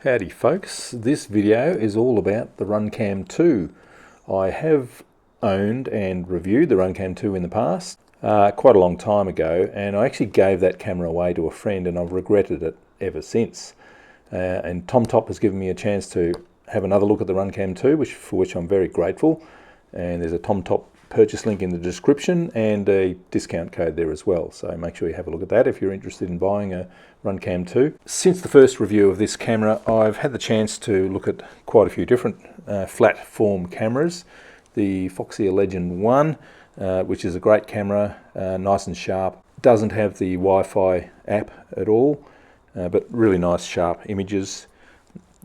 Howdy folks, this video is all about the Runcam 2. I have owned and reviewed the Runcam 2 in the past, quite a long time ago, and I actually gave that camera away to a friend and I've regretted it ever since. And Tom Top has given me a chance to have another look at the Runcam 2, for which I'm very grateful. And there's a Tom Top purchase link in the description and a discount code there as well, so make sure you have a look at that if you're interested in buying a Runcam 2. Since the first review of this camera, I've had the chance to look at quite a few different flat form cameras. The Foxeer Legend 1, which is a great camera, nice and sharp, doesn't have the Wi-Fi app at all, but really nice sharp images.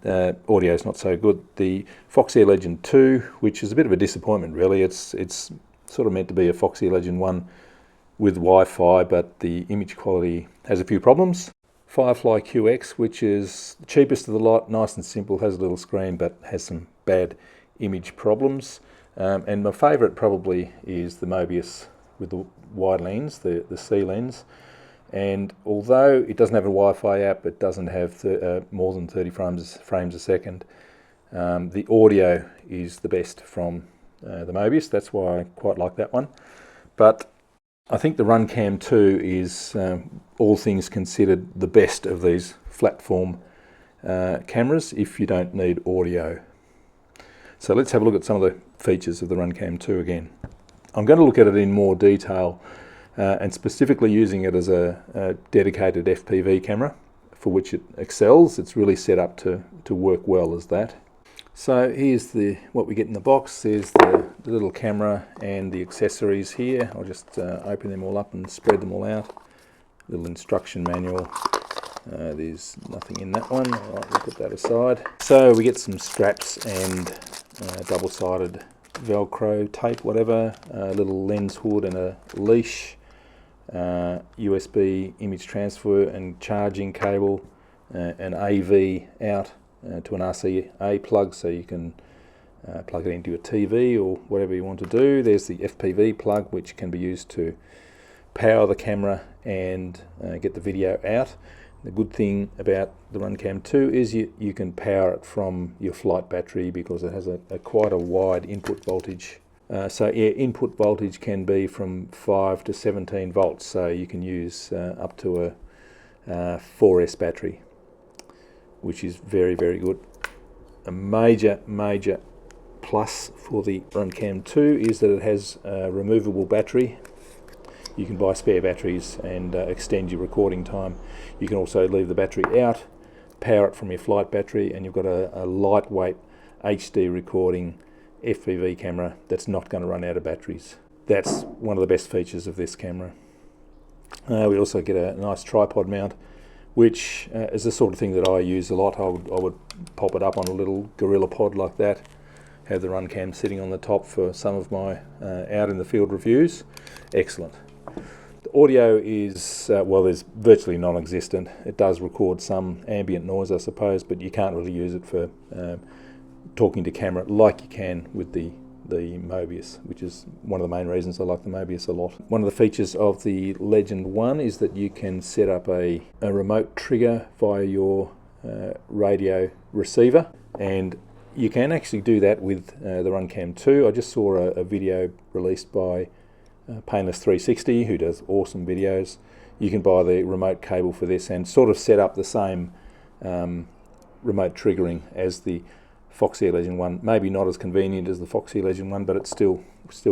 Audio is not so good. The Foxeer Legend 2, which is a bit of a disappointment really, it's sort of meant to be a Foxeer Legend 1 with Wi-Fi, but the image quality has a few problems. Firefly QX, which is the cheapest of the lot, nice and simple, has a little screen but has some bad image problems. And my favourite probably is the Mobius with the wide lens, the C lens. And although it doesn't have a Wi-Fi app, it doesn't have more than 30 frames a second. The audio is the best from the Mobius, that's why I quite like that one. But I think the Runcam 2 is, all things considered, the best of these flat form cameras if you don't need audio. So let's have a look at some of the features of the Runcam 2 again. I'm going to look at it in more detail and specifically using it as a dedicated FPV camera, for which it excels. It's really set up to work well as that. So here's what we get in the box. There's the little camera and the accessories here. I'll just open them all up and spread them all out. Little instruction manual. There's nothing in that one. All right, we'll put that aside. So we get some straps and double-sided Velcro tape, whatever, a little lens hood and a leash. USB image transfer and charging cable, an AV out to an RCA plug, so you can plug it into your TV or whatever you want to do. There's the FPV plug, which can be used to power the camera and get the video out. The good thing about the Runcam 2 is you can power it from your flight battery because it has quite a wide input voltage. So yeah, input voltage can be from 5 to 17 volts, so you can use up to a 4S battery, which is very, very good. A major plus for the Runcam 2 is that it has a removable battery. You can buy spare batteries and extend your recording time. You can also leave the battery out, power it from your flight battery, and you've got a lightweight HD recording FPV camera that's not going to run out of batteries. That's one of the best features of this camera. We also get a nice tripod mount, which is the sort of thing that I use a lot. I would pop it up on a little gorilla pod like that, have the Runcam sitting on the top for some of my out in the field reviews. Excellent. The audio is, well, there's virtually non-existent. It does record some ambient noise, I suppose, but you can't really use it for talking to camera like you can with the Mobius, which is one of the main reasons I like the Mobius a lot. One of the features of the Legend 1 is that you can set up a remote trigger via your radio receiver, and you can actually do that with the Runcam 2. I just saw a video released by Painless 360, who does awesome videos. You can buy the remote cable for this and sort of set up the same remote triggering as the Foxeer Legend 1. Maybe not as convenient as the Foxeer Legend 1, but it still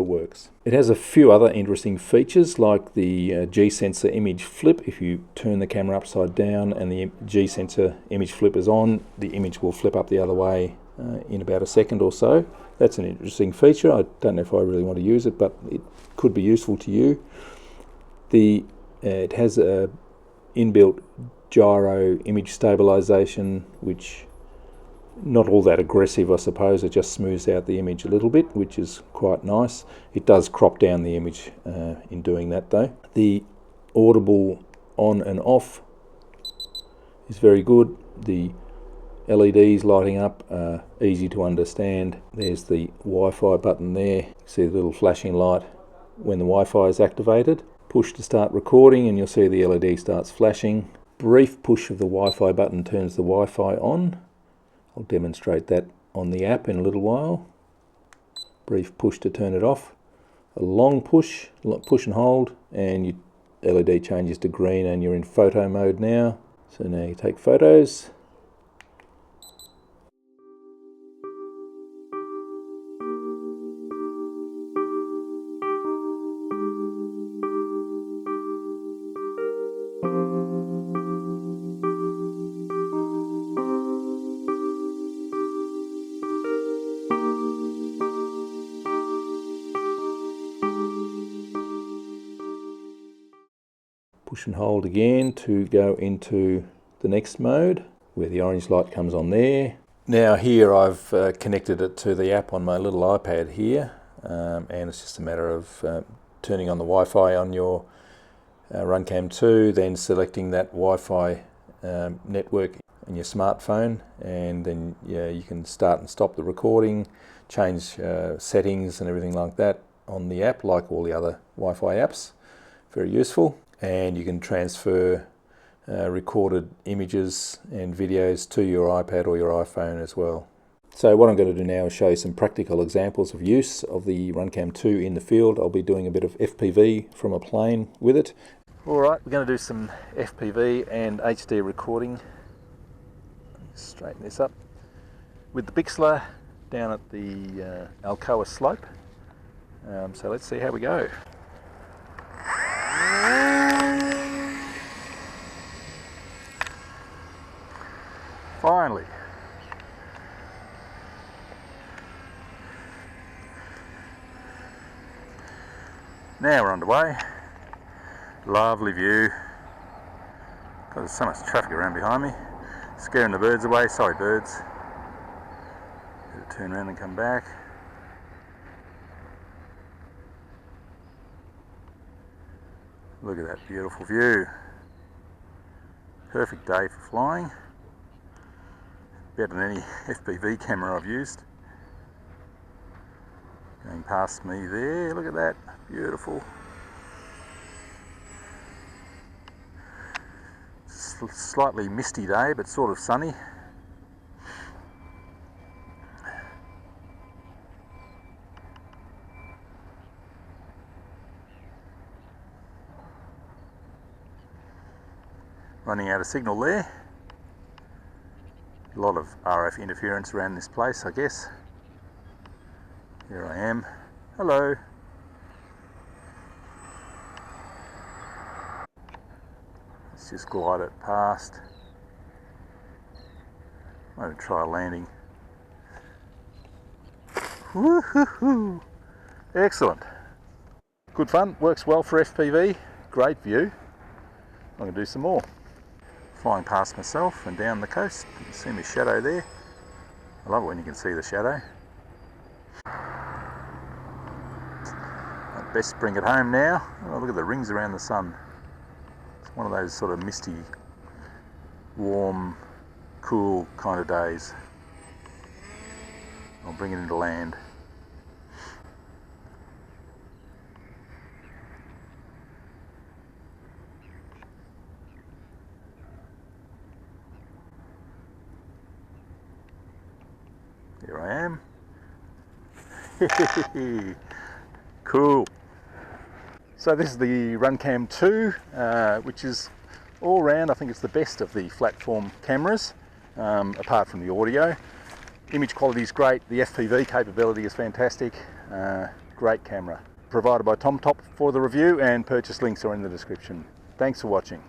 works. It has a few other interesting features, like the G-sensor image flip. If you turn the camera upside down and the G-sensor image flip is on, the image will flip up the other way in about a second or so. That's an interesting feature. I don't know if I really want to use it, but it could be useful to you. It has a inbuilt gyro image stabilization, which not all that aggressive, I suppose. It just smooths out the image a little bit, which is quite nice. It does crop down the image in doing that though. The audible on and off is very good. The LEDs lighting up are easy to understand. There's the Wi-Fi button there. You see the little flashing light when the Wi-Fi is activated. Push to start recording and you'll see the LED starts flashing. Brief push of the Wi-Fi button turns the Wi-Fi on. I'll demonstrate that on the app in a little while. Brief push to turn it off. A long push and hold, and your LED changes to green and you're in photo mode now. So now you take photos. Push and hold again to go into the next mode where the orange light comes on there. Now here I've connected it to the app on my little iPad here, and it's just a matter of turning on the Wi-Fi on your Runcam 2, then selecting that Wi-Fi network in your smartphone, and then you can start and stop the recording, change settings and everything like that on the app, like all the other Wi-Fi apps. Very useful. And you can transfer recorded images and videos to your iPad or your iPhone as well. So what I'm going to do now is show you some practical examples of use of the Runcam 2 in the field. I'll be doing a bit of FPV from a plane with it. Alright, we're going to do some FPV and HD recording. Straighten this up. With the Bixler down at the Alcoa slope. So let's see how we go. Finally. Now we're underway. Lovely view. God, there's so much traffic around behind me. Scaring the birds away. Sorry, birds. Better turn around and come back. Look at that beautiful view. Perfect day for flying. Better than any FPV camera I've used. Going past me there, look at that, beautiful. Slightly misty day, but sort of sunny. Running out of signal there. A lot of RF interference around this place, I guess. Here I am. Hello. Let's just glide it past. I'm going to try a landing. Woohoo! Excellent. Good fun, works well for FPV. Great view. I'm going to do some more. Flying past myself and down the coast. You can see my shadow there. I love it when you can see the shadow. I'd best bring it home now. Oh, look at the rings around the sun. It's one of those sort of misty, warm, cool kind of days. I'll bring it into land. Here I am. Cool. So this is the Runcam 2, which is all round, I think it's the best of the flat-form cameras, apart from the audio. Image quality is great, the FPV capability is fantastic, great camera. Provided by TomTop for the review, and purchase links are in the description. Thanks for watching.